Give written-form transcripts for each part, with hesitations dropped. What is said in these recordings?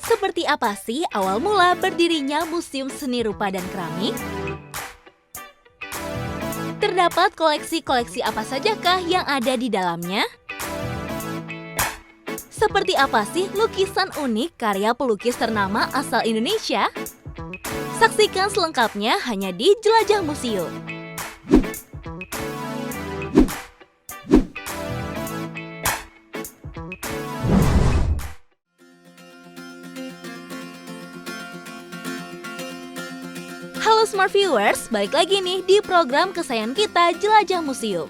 Seperti apa sih awal mula berdirinya Museum Seni Rupa dan Keramik? Terdapat koleksi-koleksi apa sajakah yang ada di dalamnya? Seperti apa sih lukisan unik karya pelukis ternama asal Indonesia? Saksikan selengkapnya hanya di Jelajah Museum. Halo Smart Viewers, balik lagi nih di program kesayangan kita Jelajah Museum.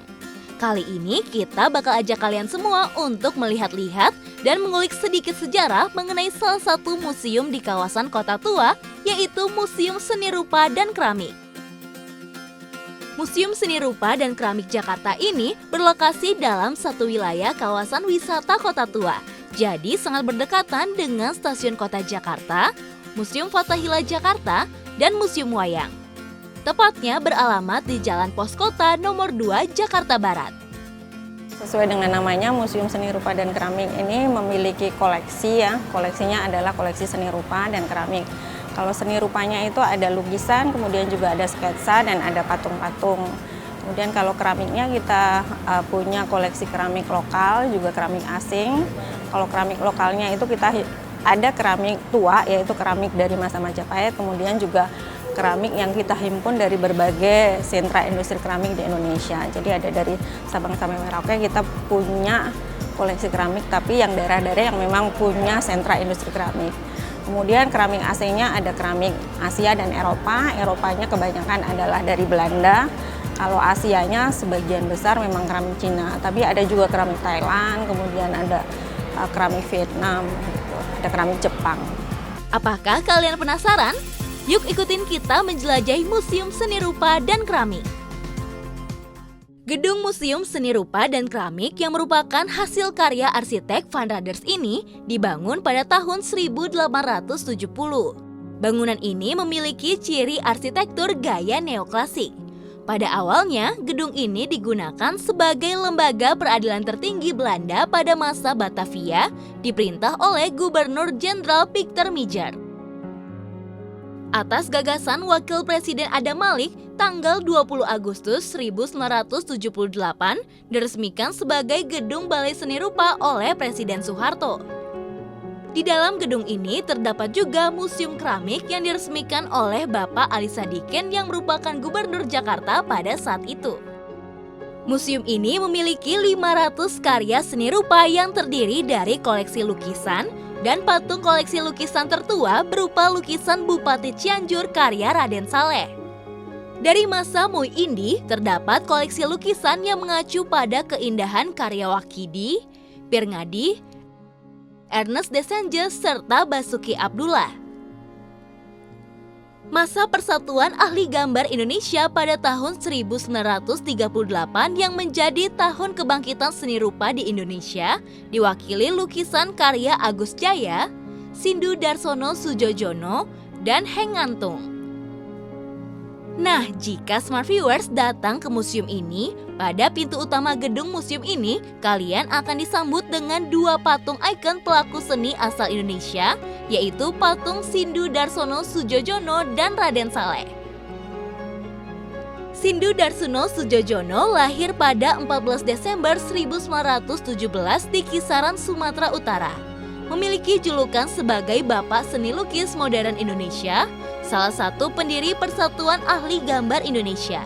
Kali ini kita bakal ajak kalian semua untuk melihat-lihat dan mengulik sedikit sejarah mengenai salah satu museum di kawasan Kota Tua, yaitu Museum Seni Rupa dan Keramik. Museum Seni Rupa dan Keramik Jakarta ini berlokasi dalam satu wilayah kawasan wisata Kota Tua. Jadi sangat berdekatan dengan Stasiun Kota Jakarta, Museum Fathahillah Jakarta, dan Museum Wayang. Tepatnya beralamat di Jalan Pos Kota nomor 2 Jakarta Barat. Sesuai dengan namanya, Museum Seni Rupa dan Keramik ini memiliki koleksi ya. Koleksinya adalah koleksi seni rupa dan keramik. Kalau seni rupanya itu ada lukisan, kemudian juga ada sketsa dan ada patung-patung. Kemudian kalau keramiknya kita punya koleksi keramik lokal, juga keramik asing. Kalau keramik lokalnya itu kita ada keramik tua, yaitu keramik dari masa Majapahit, kemudian juga keramik yang kita himpun dari berbagai sentra industri keramik di Indonesia. Jadi ada dari Sabang sampai Merauke kita punya koleksi keramik, tapi yang daerah-daerah yang memang punya sentra industri keramik. Kemudian keramik asingnya ada keramik Asia dan Eropa. Eropanya kebanyakan adalah dari Belanda. Kalau Asianya sebagian besar memang keramik Cina, tapi ada juga keramik Thailand, kemudian ada keramik Vietnam, ada keramik Jepang. Apakah kalian penasaran? Yuk ikutin kita menjelajahi Museum Seni Rupa dan Keramik. Gedung Museum Seni Rupa dan Keramik yang merupakan hasil karya arsitek Van Radders ini dibangun pada tahun 1870. Bangunan ini memiliki ciri arsitektur gaya neoklasik. Pada awalnya, gedung ini digunakan sebagai lembaga peradilan tertinggi Belanda pada masa Batavia, diperintah oleh Gubernur Jenderal Pieter Meijer. Atas gagasan Wakil Presiden Adam Malik, tanggal 20 Agustus 1978 diresmikan sebagai Gedung Balai Seni Rupa oleh Presiden Soeharto. Di dalam gedung ini terdapat juga Museum Keramik yang diresmikan oleh Bapak Ali Sadikin yang merupakan Gubernur Jakarta pada saat itu. Museum ini memiliki 500 karya seni rupa yang terdiri dari koleksi lukisan dan patung koleksi lukisan tertua berupa lukisan Bupati Cianjur karya Raden Saleh. Dari masa Muhyindi, terdapat koleksi lukisan yang mengacu pada keindahan karya Wakidi, Pirngadi, Ernest Dessange, serta Basuki Abdullah. Masa Persatuan Ahli Gambar Indonesia pada tahun 1938 yang menjadi tahun kebangkitan seni rupa di Indonesia diwakili lukisan karya Agus Jaya, Sindu Darsono Sujojono, dan Heng Ngantung. Nah, jika Smart Viewers datang ke museum ini, pada pintu utama gedung museum ini, kalian akan disambut dengan dua patung ikon pelaku seni asal Indonesia, yaitu patung Sindu Darsono Sujojono dan Raden Saleh. Sindu Darsono Sujojono lahir pada 14 Desember 1917 di kisaran Sumatera Utara. Memiliki julukan sebagai Bapak Seni Lukis Modern Indonesia, salah satu pendiri Persatuan Ahli Gambar Indonesia.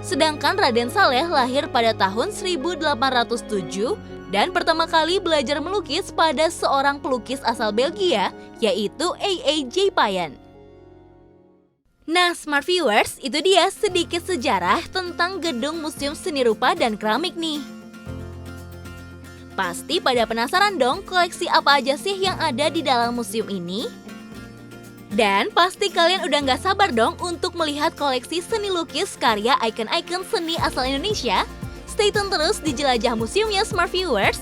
Sedangkan Raden Saleh lahir pada tahun 1807 dan pertama kali belajar melukis pada seorang pelukis asal Belgia, yaitu A.A. Payen. Nah, Smart Viewers, itu dia sedikit sejarah tentang Gedung Museum Seni Rupa dan Keramik nih. Pasti pada penasaran dong koleksi apa aja sih yang ada di dalam museum ini? Dan pasti kalian udah gak sabar dong untuk melihat koleksi seni lukis karya ikon-ikon seni asal Indonesia. Stay tune terus di Jelajah Museum ya Smart Viewers.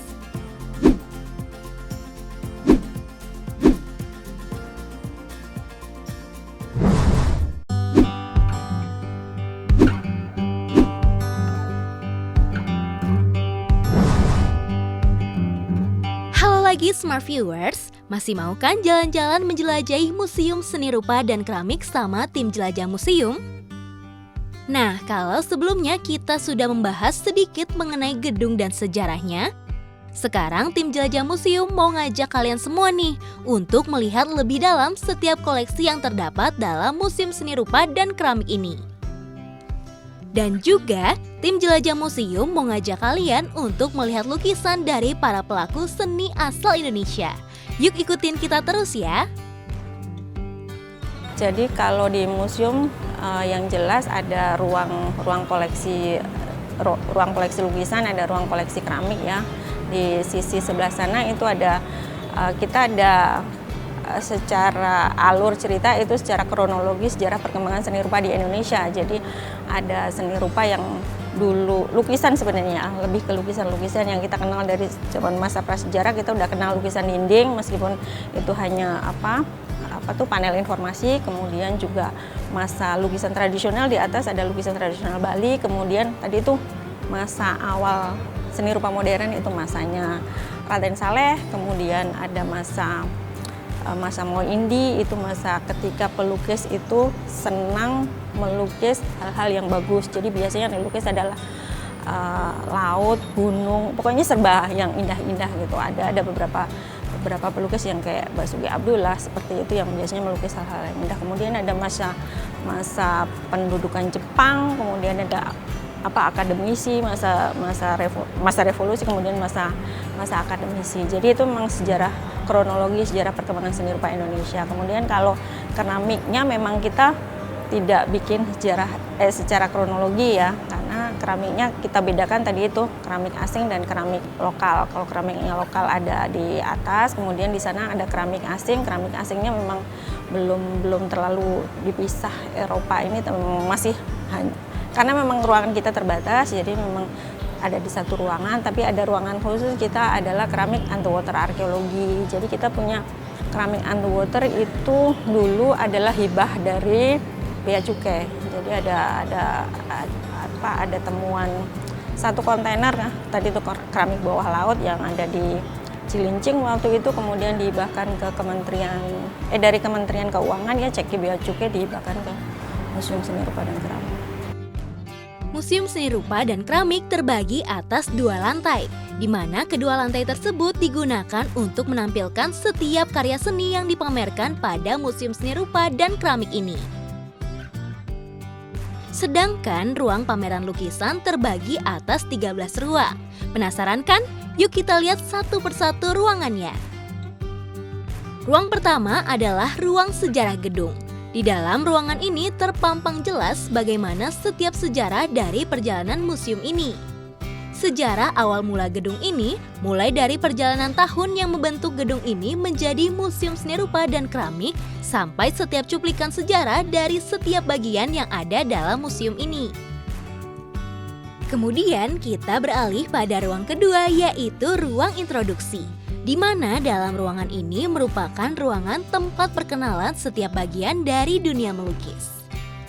lagi Smart Viewers, Masih mau kan jalan-jalan menjelajahi Museum Seni Rupa dan Keramik sama tim Jelajah Museum? Nah, kalau sebelumnya kita sudah membahas sedikit mengenai gedung dan sejarahnya, sekarang tim Jelajah Museum mau ngajak kalian semua nih untuk melihat lebih dalam setiap koleksi yang terdapat dalam Museum Seni Rupa dan Keramik ini. Dan juga, tim Jelajah Museum mau ngajak kalian untuk melihat lukisan dari para pelaku seni asal Indonesia. Yuk ikutin kita terus ya! Jadi kalau di museum yang jelas ada ruang koleksi lukisan, ada ruang koleksi keramik ya. Di sisi sebelah sana itu kita ada secara alur cerita itu secara kronologis sejarah perkembangan seni rupa di Indonesia. Jadi ada seni rupa yang dulu lukisan sebenarnya, lebih ke lukisan-lukisan yang kita kenal dari zaman masa prasejarah. Kita udah kenal lukisan dinding meskipun itu hanya panel informasi. Kemudian juga masa lukisan tradisional, di atas ada lukisan tradisional Bali. Kemudian tadi itu masa awal seni rupa modern, itu masanya Raden Saleh. Kemudian ada masa Mo Indi, itu masa ketika pelukis itu senang melukis hal-hal yang bagus. Jadi biasanya yang dilukis adalah laut, gunung, pokoknya serba yang indah-indah gitu. Ada beberapa pelukis yang kayak Basuki Abdullah seperti itu yang biasanya melukis hal-hal yang indah. Kemudian ada masa pendudukan Jepang, kemudian ada akademisi, masa revolusi, kemudian masa akademisi. Jadi itu memang sejarah kronologi, sejarah perkembangan seni rupa Indonesia. Kemudian kalau keramiknya memang kita tidak bikin secara kronologi ya, karena keramiknya kita bedakan tadi itu keramik asing dan keramik lokal. Kalau keramiknya lokal ada di atas, kemudian di sana ada keramik asing. Keramik asingnya memang belum terlalu dipisah. Eropa ini masih karena memang ruangan kita terbatas, jadi memang ada di satu ruangan, tapi ada ruangan khusus kita adalah keramik underwater arkeologi. Jadi kita punya keramik underwater itu dulu adalah hibah dari Bea Cukai. Jadi ada temuan satu kontainer tadi itu keramik bawah laut yang ada di Cilincing waktu itu, kemudian dihibahkan ke dari Kementerian Keuangan ya, cek Bea Cukai, dihibahkan ke Museum Seni Rupa dan Keramik. Museum Seni Rupa dan Keramik terbagi atas 2 lantai, di mana kedua lantai tersebut digunakan untuk menampilkan setiap karya seni yang dipamerkan pada Museum Seni Rupa dan Keramik ini. Sedangkan ruang pameran lukisan terbagi atas 13 ruang. Penasaran kan? Yuk kita lihat satu persatu ruangannya. Ruang pertama adalah ruang sejarah gedung. Di dalam ruangan ini terpampang jelas bagaimana setiap sejarah dari perjalanan museum ini. Sejarah awal mula gedung ini mulai dari perjalanan tahun yang membentuk gedung ini menjadi Museum Seni Rupa dan Keramik sampai setiap cuplikan sejarah dari setiap bagian yang ada dalam museum ini. Kemudian kita beralih pada ruang kedua, yaitu ruang introduksi, di mana dalam ruangan ini merupakan ruangan tempat perkenalan setiap bagian dari dunia melukis.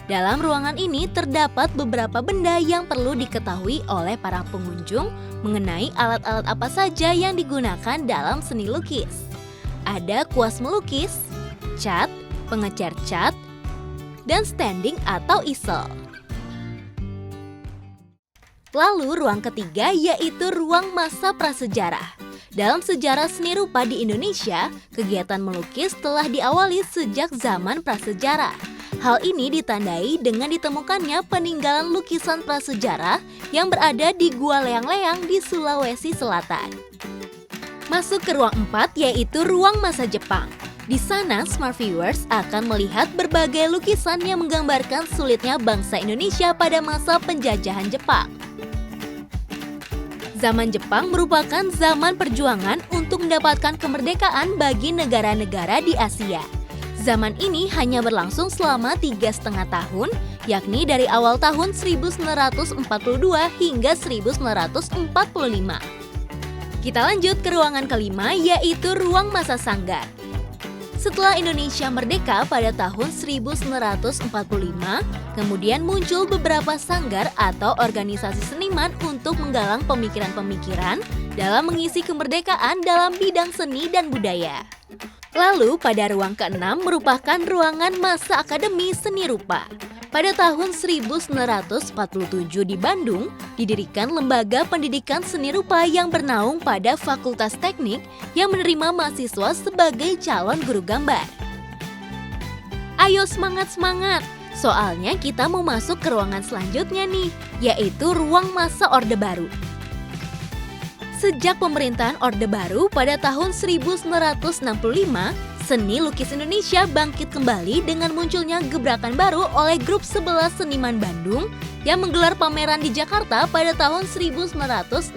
Dalam ruangan ini terdapat beberapa benda yang perlu diketahui oleh para pengunjung mengenai alat-alat apa saja yang digunakan dalam seni lukis. Ada kuas melukis, cat, pengecer cat, dan standing atau easel. Lalu ruang ketiga yaitu ruang masa prasejarah. Dalam sejarah seni rupa di Indonesia, kegiatan melukis telah diawali sejak zaman prasejarah. Hal ini ditandai dengan ditemukannya peninggalan lukisan prasejarah yang berada di Gua Leang-Leang di Sulawesi Selatan. Masuk ke ruang 4 yaitu ruang masa Jepang. Di sana, smart viewers akan melihat berbagai lukisan yang menggambarkan sulitnya bangsa Indonesia pada masa penjajahan Jepang. Zaman Jepang merupakan zaman perjuangan untuk mendapatkan kemerdekaan bagi negara-negara di Asia. Zaman ini hanya berlangsung selama 3,5 tahun, yakni dari awal tahun 1942 hingga 1945. Kita lanjut ke ruangan kelima, yaitu ruang masa Sanggar. Setelah Indonesia merdeka pada tahun 1945, kemudian muncul beberapa sanggar atau organisasi seniman untuk menggalang pemikiran-pemikiran dalam mengisi kemerdekaan dalam bidang seni dan budaya. Lalu pada ruang ke-6 merupakan ruangan masa Akademi Seni Rupa. Pada tahun 1947 di Bandung, didirikan Lembaga Pendidikan Seni Rupa yang bernaung pada Fakultas Teknik yang menerima mahasiswa sebagai calon guru gambar. Ayo semangat-semangat, soalnya kita mau masuk ke ruangan selanjutnya nih, yaitu ruang masa Orde Baru. Sejak pemerintahan Orde Baru pada tahun 1965, seni lukis Indonesia bangkit kembali dengan munculnya gebrakan baru oleh grup 11 seniman Bandung yang menggelar pameran di Jakarta pada tahun 1966.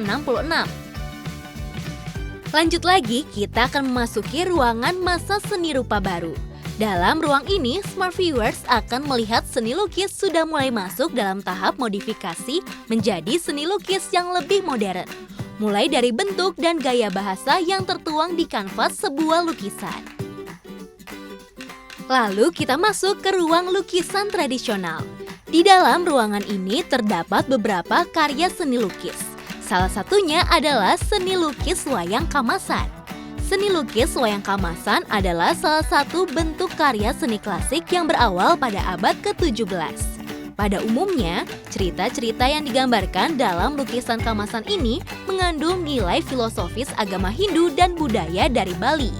Lanjut lagi, kita akan memasuki ruangan masa seni rupa baru. Dalam ruang ini, smart viewers akan melihat seni lukis sudah mulai masuk dalam tahap modifikasi menjadi seni lukis yang lebih modern. Mulai dari bentuk dan gaya bahasa yang tertuang di kanvas sebuah lukisan. Lalu kita masuk ke ruang lukisan tradisional. Di dalam ruangan ini terdapat beberapa karya seni lukis. Salah satunya adalah seni lukis wayang kamasan. Seni lukis wayang kamasan adalah salah satu bentuk karya seni klasik yang berawal pada abad ke-17. Pada umumnya, cerita-cerita yang digambarkan dalam lukisan kamasan ini mengandung nilai filosofis agama Hindu dan budaya dari Bali.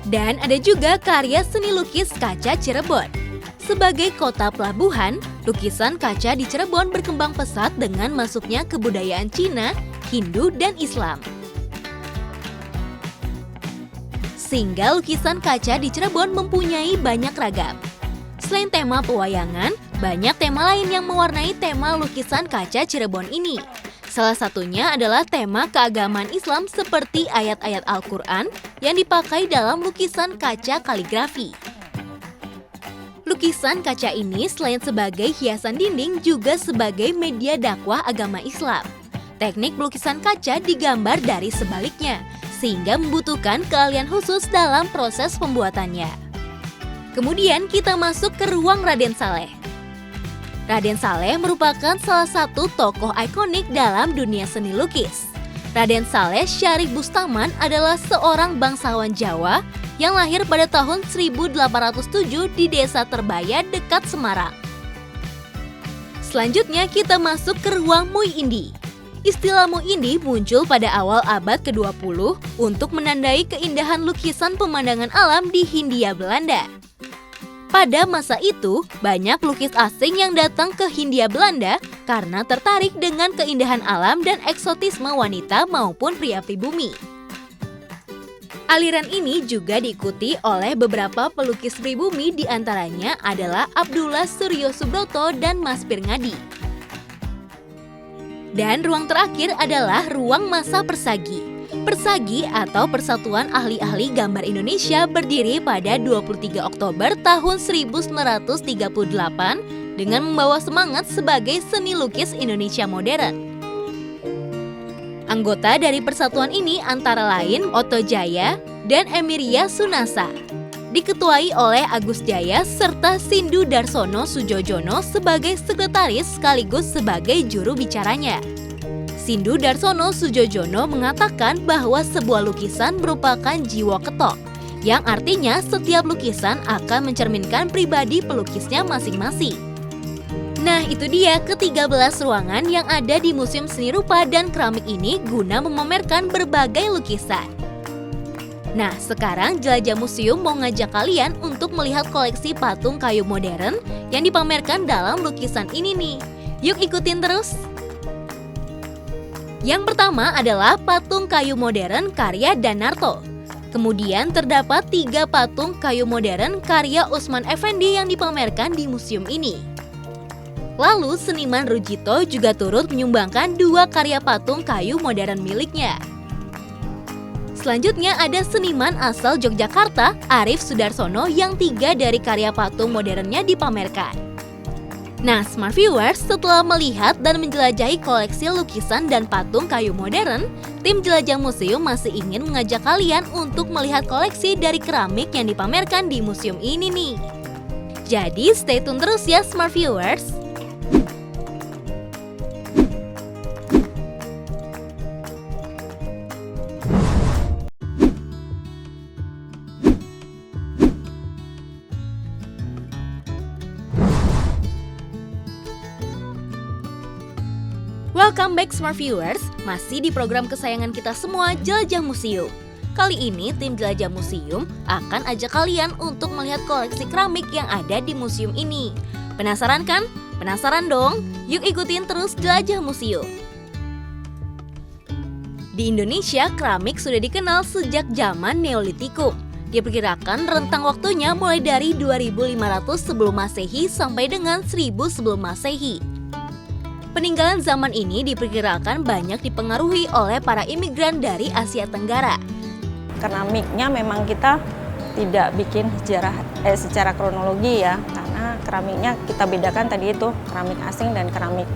Dan ada juga karya seni lukis kaca Cirebon. Sebagai kota pelabuhan, lukisan kaca di Cirebon berkembang pesat dengan masuknya kebudayaan Cina, Hindu, dan Islam. Sehingga lukisan kaca di Cirebon mempunyai banyak ragam. Selain tema pewayangan, banyak tema lain yang mewarnai tema lukisan kaca Cirebon ini. Salah satunya adalah tema keagamaan Islam seperti ayat-ayat Al-Quran yang dipakai dalam lukisan kaca kaligrafi. Lukisan kaca ini selain sebagai hiasan dinding juga sebagai media dakwah agama Islam. Teknik lukisan kaca digambar dari sebaliknya, sehingga membutuhkan keahlian khusus dalam proses pembuatannya. Kemudian kita masuk ke ruang Raden Saleh. Raden Saleh merupakan salah satu tokoh ikonik dalam dunia seni lukis. Raden Saleh Syarif Bustaman adalah seorang bangsawan Jawa yang lahir pada tahun 1807 di Desa Terbaya dekat Semarang. Selanjutnya kita masuk ke ruang Mui Indi. Istilah Mui Indi muncul pada awal abad ke-20 untuk menandai keindahan lukisan pemandangan alam di Hindia Belanda. Pada masa itu, banyak pelukis asing yang datang ke Hindia Belanda karena tertarik dengan keindahan alam dan eksotisme wanita maupun pria pribumi. Aliran ini juga diikuti oleh beberapa pelukis pribumi, diantaranya adalah Abdullah Suryo Subroto dan Mas Pir Ngadi. Dan ruang terakhir adalah ruang masa Persagi. Persagi atau Persatuan Ahli-Ahli Gambar Indonesia berdiri pada 23 Oktober tahun 1938 dengan membawa semangat sebagai seni lukis Indonesia modern. Anggota dari persatuan ini antara lain Oto Jaya dan Emiria Sunasa. Diketuai oleh Agus Jaya serta Sindu Darsono Sujojono sebagai sekretaris sekaligus sebagai juru bicaranya. Sindu Darsono Sujojono mengatakan bahwa sebuah lukisan merupakan jiwa ketok, yang artinya setiap lukisan akan mencerminkan pribadi pelukisnya masing-masing. Nah, itu dia ke-13 ruangan yang ada di Museum Seni Rupa dan Keramik ini guna memamerkan berbagai lukisan. Nah, sekarang Jelajah Museum mau ngajak kalian untuk melihat koleksi patung kayu modern yang dipamerkan dalam lukisan ini nih. Yuk ikutin terus! Yang pertama adalah patung kayu modern karya Danarto. Kemudian terdapat 3 patung kayu modern karya Usman Effendi yang dipamerkan di museum ini. Lalu seniman Rujito juga turut menyumbangkan 2 karya patung kayu modern miliknya. Selanjutnya ada seniman asal Yogyakarta, Arif Sudarsono yang 3 dari karya patung modernnya dipamerkan. Nah, smart viewers, setelah melihat dan menjelajahi koleksi lukisan dan patung kayu modern, tim Jelajah Museum masih ingin mengajak kalian untuk melihat koleksi dari keramik yang dipamerkan di museum ini nih. Jadi stay tune terus ya smart viewers. Welcome back Smart Viewers, masih di program kesayangan kita semua, Jelajah Museum. Kali ini tim Jelajah Museum akan ajak kalian untuk melihat koleksi keramik yang ada di museum ini. Penasaran kan? Penasaran dong? Yuk ikutin terus Jelajah Museum. Di Indonesia, keramik sudah dikenal sejak zaman Neolitikum. Diperkirakan rentang waktunya mulai dari 2500 sebelum Masehi sampai dengan 1000 sebelum Masehi. Peninggalan zaman ini diperkirakan banyak dipengaruhi oleh para imigran dari Asia Tenggara. Keramiknya memang kita tidak bikin secara kronologi ya, karena keramiknya kita bedakan tadi itu keramik asing dan keramik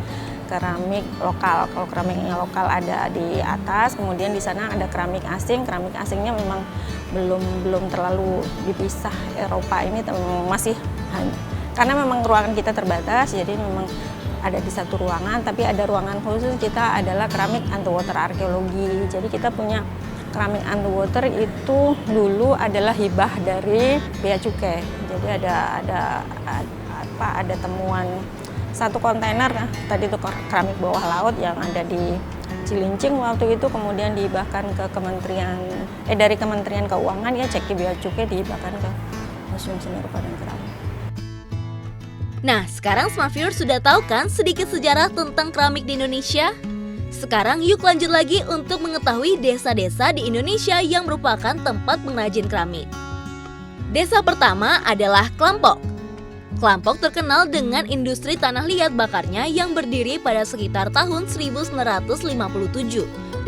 lokal. Kalau keramiknya lokal ada di atas, kemudian di sana ada keramik asing. Keramik asingnya memang belum terlalu dipisah. Eropa ini masih, karena memang ruangan kita terbatas, jadi memang ada di satu ruangan, tapi ada ruangan khusus kita adalah keramik underwater arkeologi. Jadi kita punya keramik underwater itu dulu adalah hibah dari Bea Cukai. Jadi ada temuan satu kontainer tadi itu keramik bawah laut yang ada di Cilincing waktu itu, kemudian dihibahkan ke dari Kementerian Keuangan ya, ceki Bea Cukai dihibahkan ke Museum Seni Rupa dan Keramik. Nah, sekarang Smart Viewers sudah tahu kan sedikit sejarah tentang keramik di Indonesia? Sekarang yuk lanjut lagi untuk mengetahui desa-desa di Indonesia yang merupakan tempat pengrajin keramik. Desa pertama adalah Klampok. Klampok terkenal dengan industri tanah liat bakarnya yang berdiri pada sekitar tahun 1957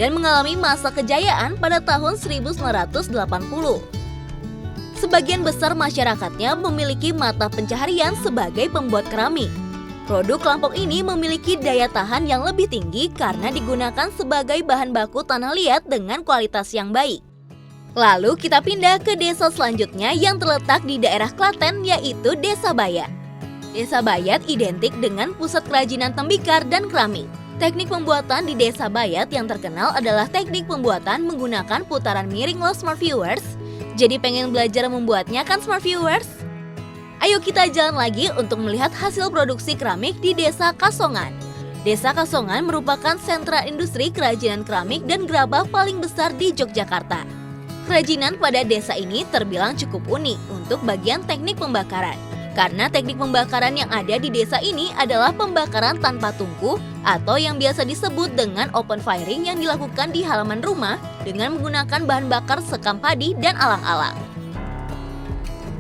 dan mengalami masa kejayaan pada tahun 1980. Sebagian besar masyarakatnya memiliki mata pencaharian sebagai pembuat keramik. Produk Klampok ini memiliki daya tahan yang lebih tinggi karena digunakan sebagai bahan baku tanah liat dengan kualitas yang baik. Lalu kita pindah ke desa selanjutnya yang terletak di daerah Klaten, yaitu Desa Bayat. Desa Bayat identik dengan pusat kerajinan tembikar dan keramik. Teknik pembuatan di Desa Bayat yang terkenal adalah teknik pembuatan menggunakan putaran miring loh Smart Viewers. Jadi pengen belajar membuatnya kan Smart Viewers? Ayo kita jalan lagi untuk melihat hasil produksi keramik di Desa Kasongan. Desa Kasongan merupakan sentra industri kerajinan keramik dan gerabah paling besar di Yogyakarta. Kerajinan pada desa ini terbilang cukup unik untuk bagian teknik pembakaran. Karena teknik pembakaran yang ada di desa ini adalah pembakaran tanpa tungku atau yang biasa disebut dengan open firing yang dilakukan di halaman rumah dengan menggunakan bahan bakar sekam padi dan alang-alang.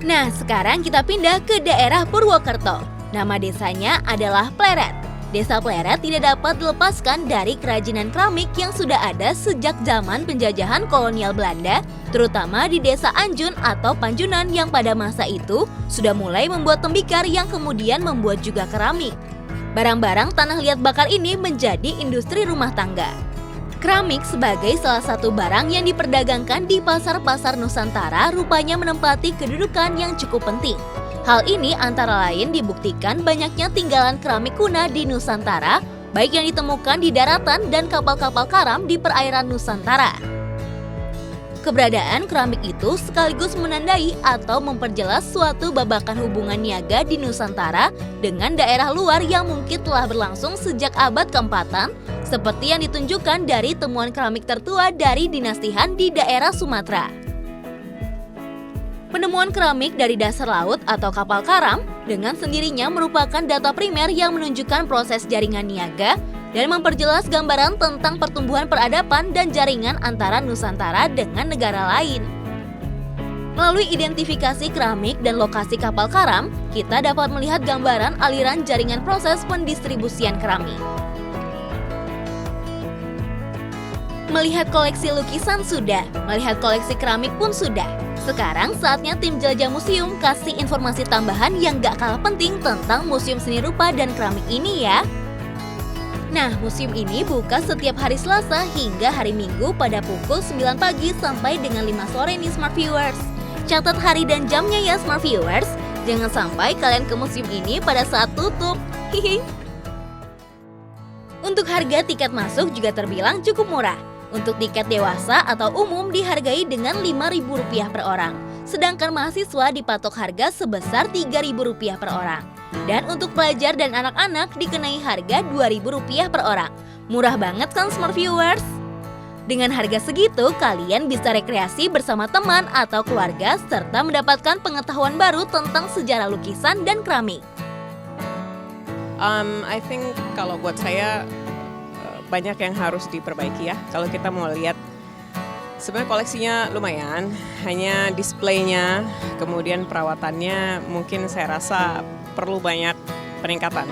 Nah, sekarang kita pindah ke daerah Purwokerto. Nama desanya adalah Pleret. Desa Pleret tidak dapat dilepaskan dari kerajinan keramik yang sudah ada sejak zaman penjajahan kolonial Belanda, terutama di Desa Anjun atau Panjunan yang pada masa itu sudah mulai membuat tembikar yang kemudian membuat juga keramik. Barang-barang tanah liat bakar ini menjadi industri rumah tangga. Keramik sebagai salah satu barang yang diperdagangkan di pasar-pasar Nusantara rupanya menempati kedudukan yang cukup penting. Hal ini antara lain dibuktikan banyaknya tinggalan keramik kuno di Nusantara, baik yang ditemukan di daratan dan kapal-kapal karam di perairan Nusantara. Keberadaan keramik itu sekaligus menandai atau memperjelas suatu babakan hubungan niaga di Nusantara dengan daerah luar yang mungkin telah berlangsung sejak abad keempatan, seperti yang ditunjukkan dari temuan keramik tertua dari dinasti Han di daerah Sumatera. Penemuan keramik dari dasar laut atau kapal karam dengan sendirinya merupakan data primer yang menunjukkan proses jaringan niaga dan memperjelas gambaran tentang pertumbuhan peradaban dan jaringan antara Nusantara dengan negara lain. Melalui identifikasi keramik dan lokasi kapal karam, kita dapat melihat gambaran aliran jaringan proses pendistribusian keramik. Melihat koleksi lukisan sudah, melihat koleksi keramik pun sudah. Sekarang saatnya tim Jelajah Museum kasih informasi tambahan yang gak kalah penting tentang Museum Seni Rupa dan Keramik ini ya. Nah, museum ini buka setiap hari Selasa hingga hari Minggu pada pukul 9 pagi sampai dengan 5 sore nih Smart Viewers. Catat hari dan jamnya ya Smart Viewers. Jangan sampai kalian ke museum ini pada saat tutup. Hihi. Untuk harga tiket masuk juga terbilang cukup murah. Untuk tiket dewasa atau umum dihargai dengan Rp5.000 per orang. Sedangkan mahasiswa dipatok harga sebesar Rp3.000 per orang. Dan untuk pelajar dan anak-anak dikenai harga Rp2.000 per orang. Murah banget kan Smart Viewers? Dengan harga segitu, kalian bisa rekreasi bersama teman atau keluarga serta mendapatkan pengetahuan baru tentang sejarah lukisan dan keramik. I think kalau buat saya banyak yang harus diperbaiki ya. Kalau kita mau lihat, sebenarnya koleksinya lumayan, hanya displaynya, kemudian perawatannya mungkin saya rasa perlu banyak peningkatan.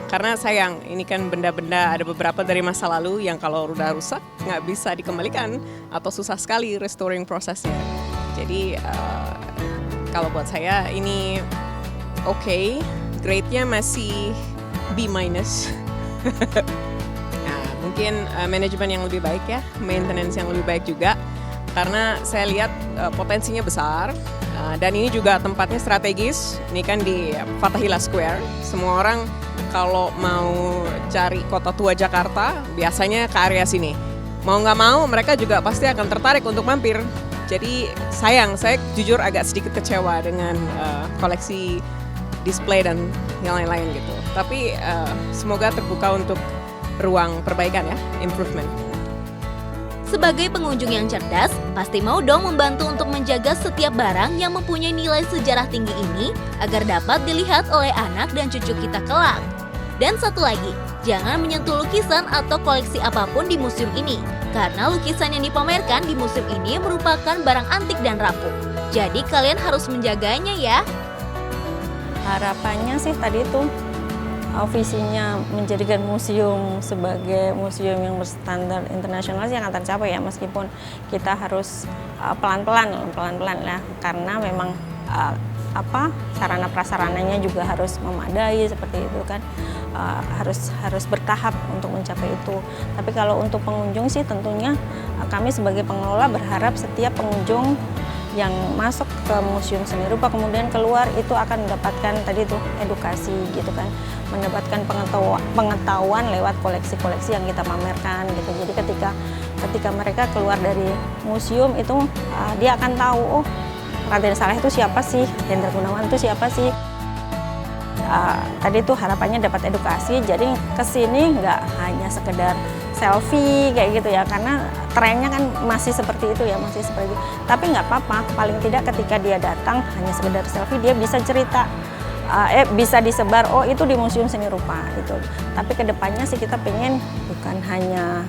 Karena sayang, ini kan benda-benda ada beberapa dari masa lalu yang kalau udah rusak nggak bisa dikembalikan atau susah sekali restoring prosesnya. Jadi kalau buat saya ini oke, grade-nya masih B-. Nah, mungkin manajemen yang lebih baik ya, maintenance yang lebih baik juga. Karena saya lihat potensinya besar dan ini juga tempatnya strategis. Ini kan di Fathahillah Square. Semua orang kalau mau cari kota tua Jakarta biasanya ke area sini. Mau nggak mau mereka juga pasti akan tertarik untuk mampir. Jadi sayang, saya jujur agak sedikit kecewa dengan koleksi display dan yang lain-lain gitu. Tapi semoga terbuka untuk ruang perbaikan ya, improvement. Sebagai pengunjung yang cerdas, pasti mau dong membantu untuk menjaga setiap barang yang mempunyai nilai sejarah tinggi ini agar dapat dilihat oleh anak dan cucu kita kelak. Dan satu lagi, jangan menyentuh lukisan atau koleksi apapun di museum ini, karena lukisan yang dipamerkan di museum ini merupakan barang antik dan rapuh. Jadi kalian harus menjaganya ya. Harapannya sih tadi itu visinya menjadikan museum sebagai museum yang berstandar internasional sih akan tercapai ya, meskipun kita harus pelan-pelan lah, karena memang sarana prasarananya juga harus memadai seperti itu kan, harus bertahap untuk mencapai itu. Tapi kalau untuk pengunjung sih tentunya kami sebagai pengelola berharap setiap pengunjung yang masuk ke Museum Seni Rupa kemudian keluar itu akan mendapatkan tadi tuh edukasi gitu kan, mendapatkan pengetahuan lewat koleksi-koleksi yang kita pamerkan gitu. Jadi ketika mereka keluar dari museum itu dia akan tahu, oh Raden Saleh itu siapa sih, Hendra Gunawan itu siapa sih. Tadi tuh harapannya dapat edukasi, jadi kesini nggak hanya sekedar selfie kayak gitu ya, karena trennya kan masih seperti itu ya, masih seperti itu. Tapi nggak apa-apa, paling tidak ketika dia datang hanya sekedar selfie, dia bisa cerita, bisa disebar, oh itu di Museum Seni Rupa itu. Tapi kedepannya sih kita pengen bukan hanya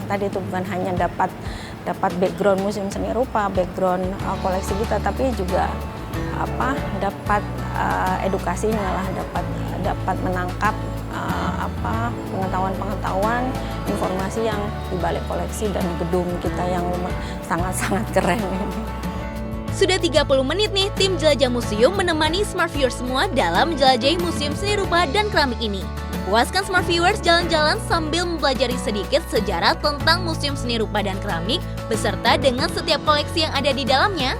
dapat background Museum Seni Rupa, background koleksi kita, tapi juga dapat edukasinya lah, dapat menangkap pengetahuan, informasi yang dibalik koleksi dan gedung kita yang sangat-sangat keren ini. Sudah 30 menit nih tim Jelajah Museum menemani Smart Viewers semua dalam menjelajahi Museum Seni Rupa dan Keramik ini. Puaskan Smart Viewers jalan-jalan sambil mempelajari sedikit sejarah tentang Museum Seni Rupa dan Keramik beserta dengan setiap koleksi yang ada di dalamnya.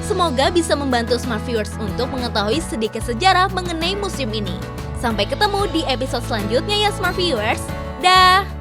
Semoga bisa membantu Smart Viewers untuk mengetahui sedikit sejarah mengenai museum ini. Sampai ketemu di episode selanjutnya ya Smart Viewers. Dah!